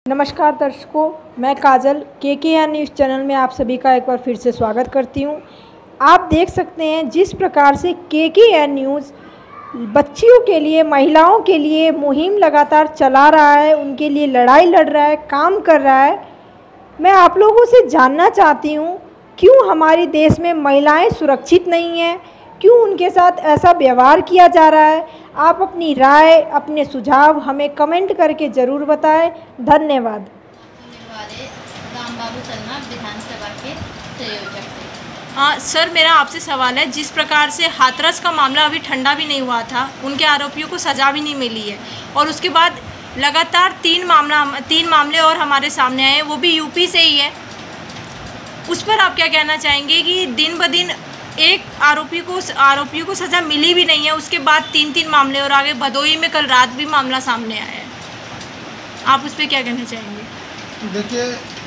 नमस्कार दर्शकों, मैं काजल KKN न्यूज़ चैनल में आप सभी का एक बार फिर से स्वागत करती हूं। आप देख सकते हैं जिस प्रकार से KKN न्यूज़ बच्चियों के लिए, महिलाओं के लिए मुहिम लगातार चला रहा है, उनके लिए लड़ाई लड़ रहा है, काम कर रहा है। मैं आप लोगों से जानना चाहती हूं, क्यों हमारे देश में महिलाएं सुरक्षित नहीं हैं, क्यों उनके साथ ऐसा व्यवहार किया जा रहा है। आप अपनी राय, अपने सुझाव हमें कमेंट करके ज़रूर बताएं। धन्यवाद। रामबाबू शर्मा विधानसभा के संयोजक थे। हाँ सर, मेरा आपसे सवाल है, जिस प्रकार से हाथरस का मामला अभी ठंडा भी नहीं हुआ था, उनके आरोपियों को सज़ा भी नहीं मिली है और उसके बाद लगातार तीन मामले और हमारे सामने आए, वो भी यूपी से ही है। उस पर आप क्या कहना चाहेंगे कि दिन ब दिन एक आरोपियों को सज़ा मिली भी नहीं है, उसके बाद तीन मामले और आगे भदोही में कल रात भी मामला सामने आया है। आप उस पर क्या कहना चाहेंगे? देखिए,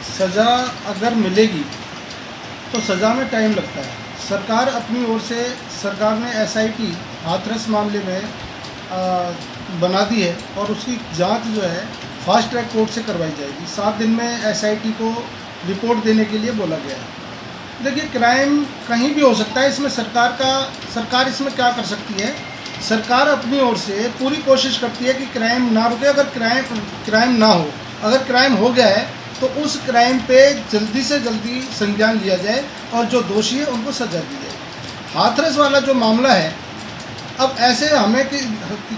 सज़ा अगर मिलेगी तो सज़ा में टाइम लगता है। सरकार अपनी ओर से सरकार ने SIT हाथरस मामले में बना दी है और उसकी जांच जो है फास्ट ट्रैक कोर्ट से करवाई जाएगी। 7 दिन में SIT को रिपोर्ट देने के लिए बोला गया है। देखिए, क्राइम कहीं भी हो सकता है, इसमें सरकार इसमें क्या कर सकती है। सरकार अपनी ओर से पूरी कोशिश करती है कि क्राइम ना रुके। अगर क्राइम ना हो, अगर क्राइम हो गया है तो उस क्राइम पे जल्दी से जल्दी संज्ञान लिया जाए और जो दोषी है उनको सजा दी जाए। हाथरस वाला जो मामला है, अब ऐसे हमें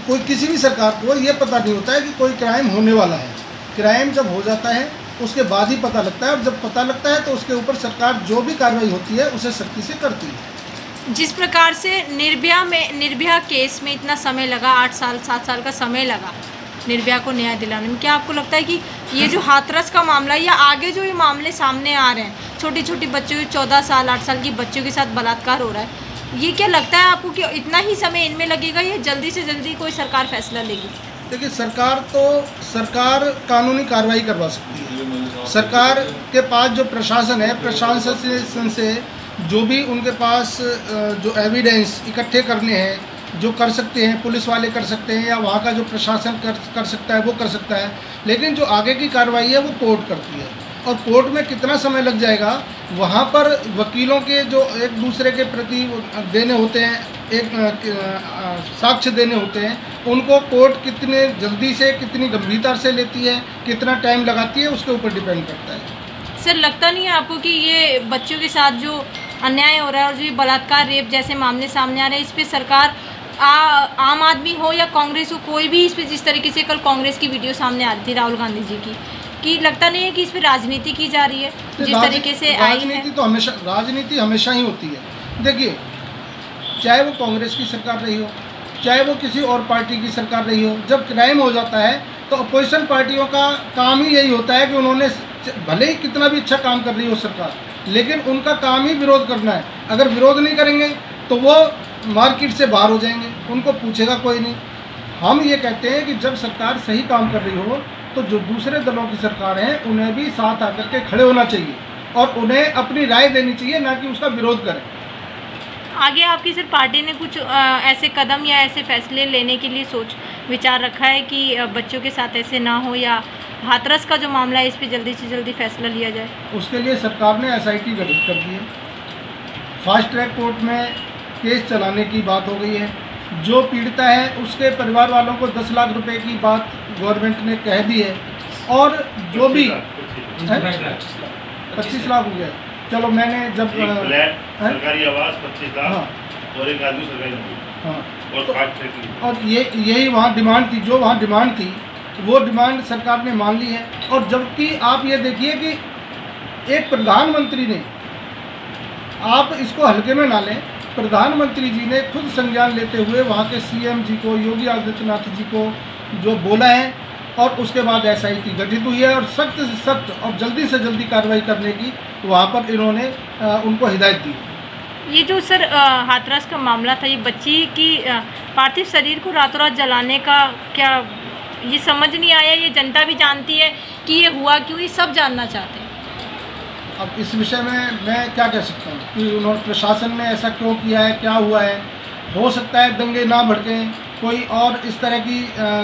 कोई किसी भी सरकार को ये पता नहीं होता है कि कोई क्राइम होने वाला है। क्राइम जब हो जाता है उसके बाद ही पता लगता है, और जब पता लगता है तो उसके ऊपर सरकार जो भी कार्रवाई होती है उसे सख्ती से करती है। जिस प्रकार से निर्भया केस में इतना समय लगा, 8 साल 7 साल का समय लगा निर्भया को न्याय दिलाने में, क्या आपको लगता है कि ये जो हाथरस का मामला या आगे जो ये मामले सामने आ रहे हैं, छोटी छोटी बच्चों, 14 साल 8 साल की बच्चों के साथ बलात्कार हो रहा है, ये क्या लगता है आपको कि इतना ही समय इनमें लगेगा या जल्दी से जल्दी कोई सरकार फैसला लेगी? देखिए, सरकार कानूनी कार्रवाई करवा सकती है। सरकार के पास जो प्रशासन है, प्रशासन से जो भी उनके पास जो एविडेंस इकट्ठे करने हैं, जो कर सकते हैं, पुलिस वाले कर सकते हैं या वहाँ का जो प्रशासन कर सकता है वो कर सकता है। लेकिन जो आगे की कार्रवाई है वो कोर्ट करती है, और कोर्ट में कितना समय लग जाएगा, वहाँ पर वकीलों के जो एक दूसरे के प्रति देने होते हैं, साक्ष्य देने होते हैं, उनको कोर्ट कितने जल्दी से, कितनी गंभीरता से लेती है, कितना टाइम लगाती है, उसके ऊपर डिपेंड करता है। सर, लगता नहीं है आपको कि ये बच्चों के साथ जो अन्याय हो रहा है और जो बलात्कार, रेप जैसे मामले सामने आ रहे हैं, इस पर सरकार आम आदमी हो या कांग्रेस हो, कोई भी इस पर, जिस तरीके से कल कांग्रेस की वीडियो सामने आ रही थी राहुल गांधी जी की, कि लगता नहीं है कि इस पर राजनीति की जा रही है जिस तरीके से आई है? राजनीति हमेशा ही होती है। देखिए, चाहे वो कांग्रेस की सरकार रही हो, चाहे वो किसी और पार्टी की सरकार रही हो, जब क्राइम हो जाता है तो अपोजिशन पार्टियों का काम ही यही होता है कि उन्होंने, भले ही कितना भी अच्छा काम कर रही हो सरकार, लेकिन उनका काम ही विरोध करना है। अगर विरोध नहीं करेंगे तो वो मार्केट से बाहर हो जाएंगे, उनको पूछेगा कोई नहीं। हम ये कहते हैं कि जब सरकार सही काम कर रही हो तो जो दूसरे दलों की सरकार है उन्हें भी साथ आकर के खड़े होना चाहिए और उन्हें अपनी राय देनी चाहिए, ना कि उसका विरोध करें। आगे आपकी सर पार्टी ने कुछ ऐसे कदम या ऐसे फैसले लेने के लिए सोच विचार रखा है कि बच्चों के साथ ऐसे ना हो, या हाथरस का जो मामला है इस पर जल्दी से जल्दी फैसला लिया जाए? उसके लिए सरकार ने SIT गठित कर दी है। फास्ट ट्रैक कोर्ट में केस चलाने की बात हो गई है। जो पीड़िता है उसके परिवार वालों को 10 लाख रुपए की बात गवर्नमेंट ने कह दी है, और जो भी 25 लाख हो गया। चलो, मैंने जब सरकारी आवास 25 लाख, हाँ, और एक आदमी सरकारी, हाँ, और यही वहाँ डिमांड थी, जो वहाँ डिमांड थी वो डिमांड सरकार ने मान ली है। और जबकि आप ये देखिए कि एक प्रधानमंत्री ने, आप इसको हल्के में ना लें, प्रधानमंत्री जी ने खुद संज्ञान लेते हुए वहाँ के CM जी को, योगी आदित्यनाथ जी को जो बोला है, और उसके बाद SIT गठित हुई है और सख्त से सख्त और जल्दी से जल्दी कार्रवाई करने की वहाँ पर इन्होंने उनको हिदायत दी। ये जो सर हाथरस का मामला था, ये बच्ची की पार्थिव शरीर को रातों रात जलाने का क्या, ये समझ नहीं आया? ये जनता भी जानती है कि ये हुआ क्यों, ये सब जानना चाहते हैं। अब इस विषय में मैं क्या कह सकता हूँ कि उन्होंने, प्रशासन ने ऐसा क्यों किया है, क्या हुआ है। हो सकता है दंगे ना भड़कें, कोई और इस तरह की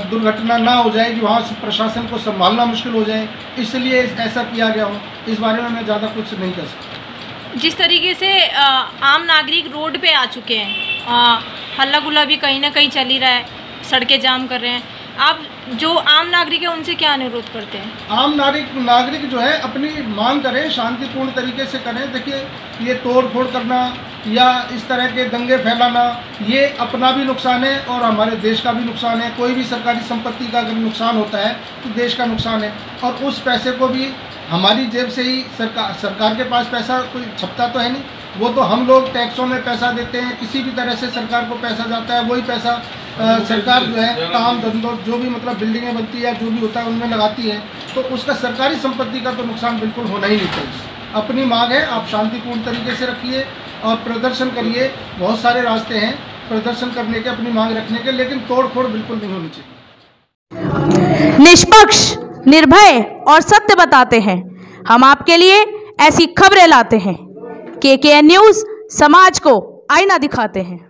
दुर्घटना ना हो जाए कि वहाँ से प्रशासन को संभालना मुश्किल हो जाए, इसलिए ऐसा किया गया हो। इस बारे में मैं ज़्यादा कुछ नहीं कर सकता। जिस तरीके से आम नागरिक रोड पे आ चुके हैं, हल्ला गुल्ला भी कहीं ना कहीं चल ही रहा है, सड़कें जाम कर रहे हैं, आप जो आम नागरिक है उनसे क्या अनुरोध करते हैं? आम नागरिक जो है अपनी मांग करें, शांतिपूर्ण तरीके से करें। देखिए, ये तोड़ फोड़ करना या इस तरह के दंगे फैलाना, ये अपना भी नुकसान है और हमारे देश का भी नुकसान है। कोई भी सरकारी संपत्ति का अगर नुकसान होता है तो देश का नुकसान है, और उस पैसे को भी हमारी जेब से ही सरकार के पास पैसा कोई छपता तो है नहीं, वो तो हम लोग टैक्सों में पैसा देते हैं, किसी भी तरह से सरकार को पैसा जाता है, वही पैसा सरकार जो है काम धंधों जो भी मतलब बिल्डिंगें बनती है, जो भी होता है उनमें लगाती है, तो उसका सरकारी संपत्ति का तो नुकसान बिल्कुल होना ही नहीं चाहिए। अपनी मांग है, आप शांतिपूर्ण तरीके से रखिए और प्रदर्शन करिए। बहुत सारे रास्ते हैं प्रदर्शन करने के, अपनी मांग रखने के, लेकिन तोड़ फोड़ बिल्कुल नहीं होनी चाहिए। निष्पक्ष, निर्भय और सत्य बताते हैं। हम आपके लिए ऐसी खबरें लाते हैं। KKN न्यूज़ समाज को आईना दिखाते हैं।